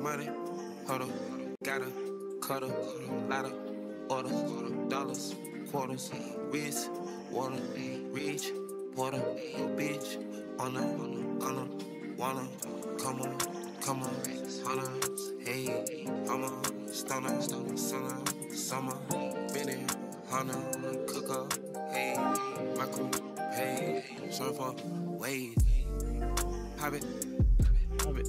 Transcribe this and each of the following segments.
money, hold up, gotta, cut up, ladder, order, dollars, quarters, wrist, water, reach, water, bitch, wanna, come on, hunter, hey, I'm a stunner, summer, minute, hunter, cook up, hey, my crew, hey, surfer, wave, pop it,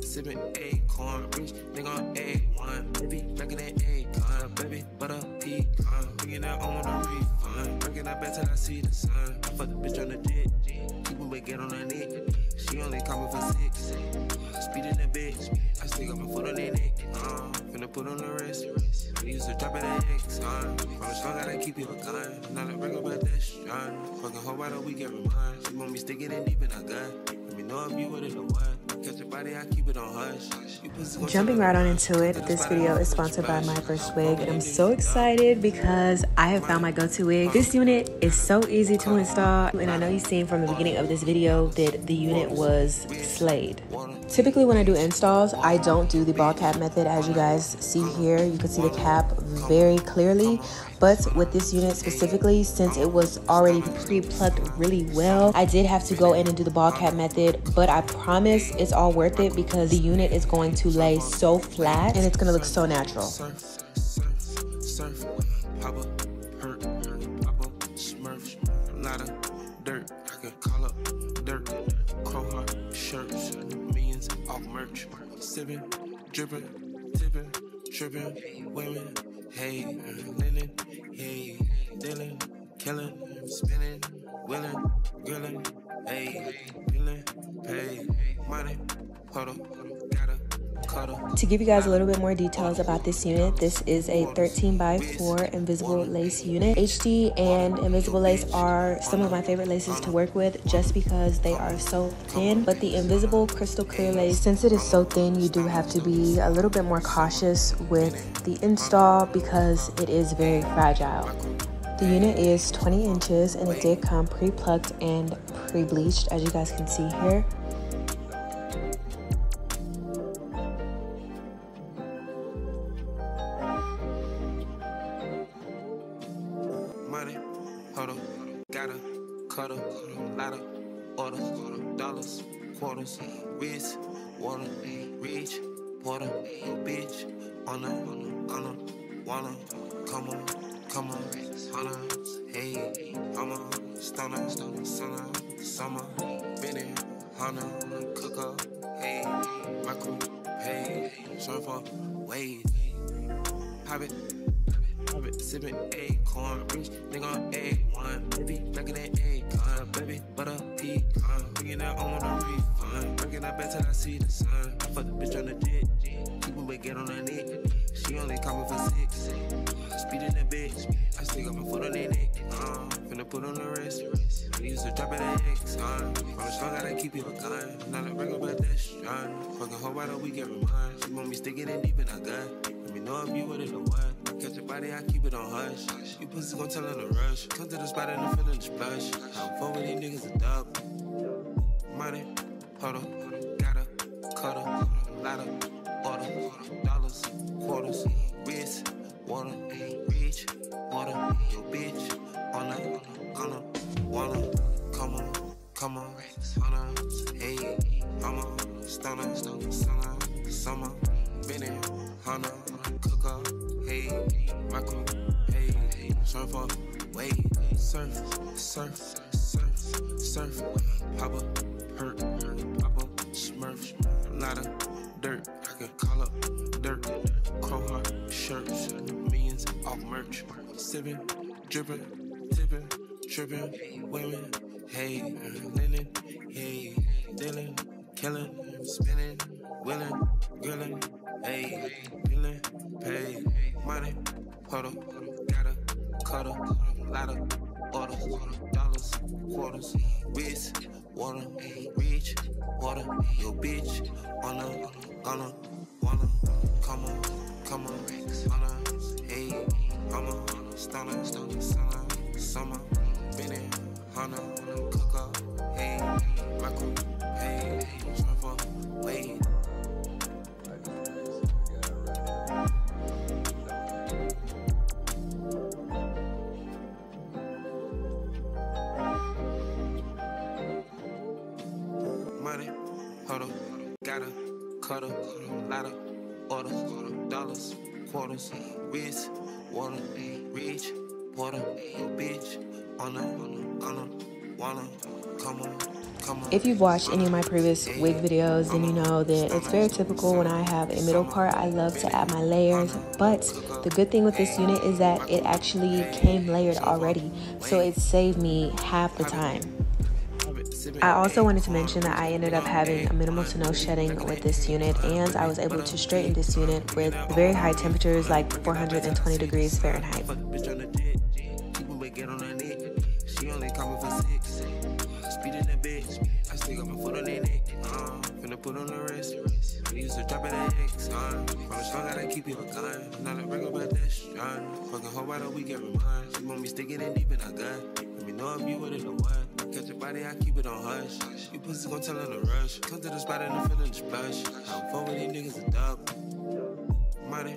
sippin' acorn, rich nigga on A1, baby, back in that acorn, baby, butter pecan, bringing that on the refund, bringing that back till I see the sun, I fuck the bitch on the jet, keep moving, get on her neck, she only coming for 6, speeding that bitch, I still got my foot on that neck, finna put on the wrist, we used to drop it at X, on the strong, gotta keep you a gun, now that ring about that strong, fucking whole bottle, we get remind, she want me sticking it deep in her gut, let me know if you with it or what. Jumping right on into it, this video is sponsored by MyFirstWig, and I'm so excited because I have found my go-to wig. This unit is so easy to install, and I know you've seen from the beginning of this video that the unit was slayed. Typically when I do installs, I don't do the ball cap method. As you guys see here, you can see the cap very clearly. But with this unit specifically, since it was already pre-plucked really well, I did have to go in and do the ball cap method. But I promise it's all worth it because the unit is going to lay so flat and it's going to look so natural. Trippin', women, hey, linen, hey, dealing, killing, spinning, willing, grilling, hey, feeling, pay, money, hold up, gotta. To give you guys a little bit more details about this unit, this is a 13x4 invisible lace unit. HD and invisible lace are some of my favorite laces to work with just because they are so thin, but the invisible crystal clear lace, since it is so thin, you do have to be a little bit more cautious with the install because it is very fragile. The unit is 20 inches and it did come pre-plucked and pre-bleached, as you guys can see here. Hold up, gotta, cut up, ladder, order, dollars, quarters, wrist, water, reach, water, bitch, wanna, come on, hunter, hey, I'm a stunner, summer, minute, hunter, cook up, hey, my crew, hey, surfer, wave, pop it. Sippin' acorn, rich nigga on A1, baby, back in that acorn, baby, butter pecan, bringing that on the refund, bringing that back till I see the sun, I fuck the bitch on the jet, keep moving, get on her neck, she only coming for 6, speeding that bitch, I still got my foot on that neck, finna put on the wrist, we used to drop it at X, from the strong, gotta keep you a gun, now that ring about that strong, fucking whole bottle, we get remind, she want me sticking it deep in her gut, let me know if you with it or what. Catch your body, I keep it on hush. You pussy gon' tell her to rush. Come to the spot and I'm feeling the splash. I'm fuck with these niggas a dub. Money, hold up, gotta, cut up, ladder, order, dollars, quarters, wrist, water, reach, water, your bitch, wanna, come on, hunter, hey, I'm a stunner, summer, minute, hunter, cook up. Hey, my crew, hey, surfer, wave, surf, pop up, hurt, pop up, smurf, lot of dirt, I can call up dirt, crow heart, shirts, millions off merch, sippin', drippin', tippin', trippin', women, hey, linen, hey, dealing, killing, spinning, willing, grilling, hey, feeling, pay, money, hold up, gotta, cut up, ladder, order, dollars, quarters, wrist, water, reach, water, your bitch, wanna, come on, hunter, hey, I'm a stunner, summer, minute, hunter, cook up, hey, my crew, hey, surfer, wave. cutter, ladder, order, dollars, quarters, wrist, water, reach, water, bitch, on a, wanna, come on. If you've watched any of my previous wig videos, then you know that it's very typical when I have a middle part, I love to add my layers. But the good thing with this unit is that it actually came layered already, so it saved me half the time. I also wanted to mention that I ended up having a minimal to no shedding with this unit, and I was able to straighten this unit with very high temperatures like 420 degrees Fahrenheit. She only coming for 6. Speed in that bitch. I still got my foot on that neck. Finna put on the wrist. I used to drop it at X. From the strong, gotta keep it a gun. I'm not a regular, but that's strong. Fucking whole by the week every month. She want me sticking it deep in her gut. Let me know if you with it or what. Catch your body, I keep it on hush. You pussy gon' tell her to rush. Come to the spot and I'm feeling the splash. I'm fuck with these niggas a dub. Money,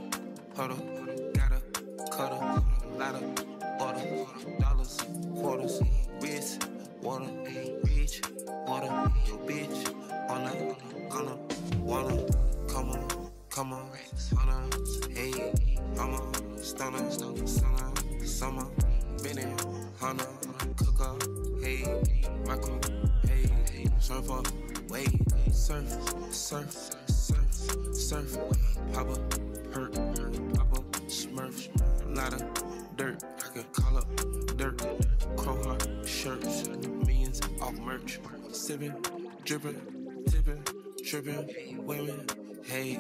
huddle, gotta, cutter, ladder, order, dollars, quarters, wrist, water, reach, water, your bitch, on a, wanna, come on, wanna, hey, I'm a stunner, summer, minute, Hana, cook up, hey, my crew, hey, surf up, wait, surf, papa, hurt, papa, smurf, lot of dirt, I can call up dirt, crow heart, shirts, millions off merch, sipping, dripping, tipping, tripping, women, hey,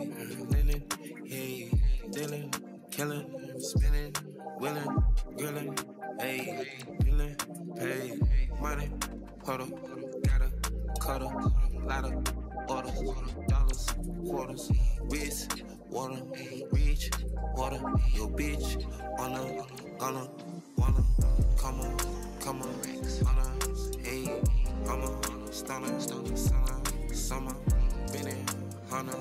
linen, hey, dealing, killing, spinning, willing, grilling, hey, feeling, pay, money, huddle, gotta, cutter, ladder, order, dollars, quarters, wrist, water, reach, water, your bitch, on a, gonna, wanna, come on, wanna, hey, I'm a stunner, summer, minute, Hana,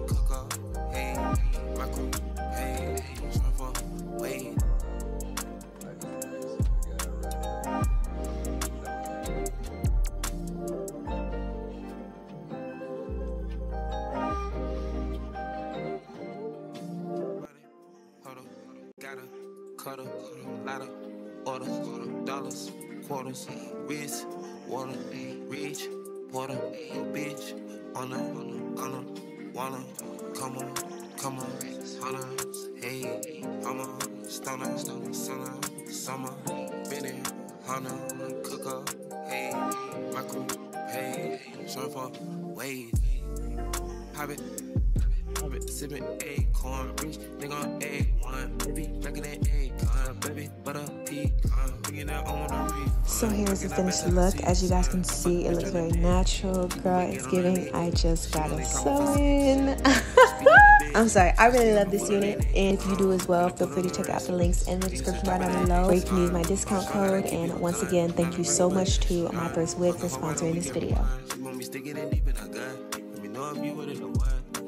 cook up, hey, my crew, hey, surf up, wait. Gotta, cutter, ladder, order, dollars, quarters, wrist, water, reach, water, your bitch, on a, wanna, come on, Hana, hey, I'm a stunner, summer, minute, Hana, cook up, hey, my crew, hey, surf up, wave, habit, sipping acorn, rich nigga on A1, baby, drinking that acorn, baby, butter pecan, bringing that on the reef. So here's the finished look. As you guys can see, it looks very natural. Girl, it's giving. I just got a sew in. I'm sorry, I really love this unit, and if you do as well, feel free to check out the links in the description right down below where you can use my discount code. And once again, thank you so much to MyFirstWig for sponsoring this video.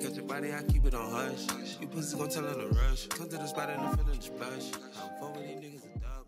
Catch your body, I keep it on hush. You pussy gon' tell her to rush. Come to the spot and I'm feeling the splash. I'm fuck with these niggas a dub.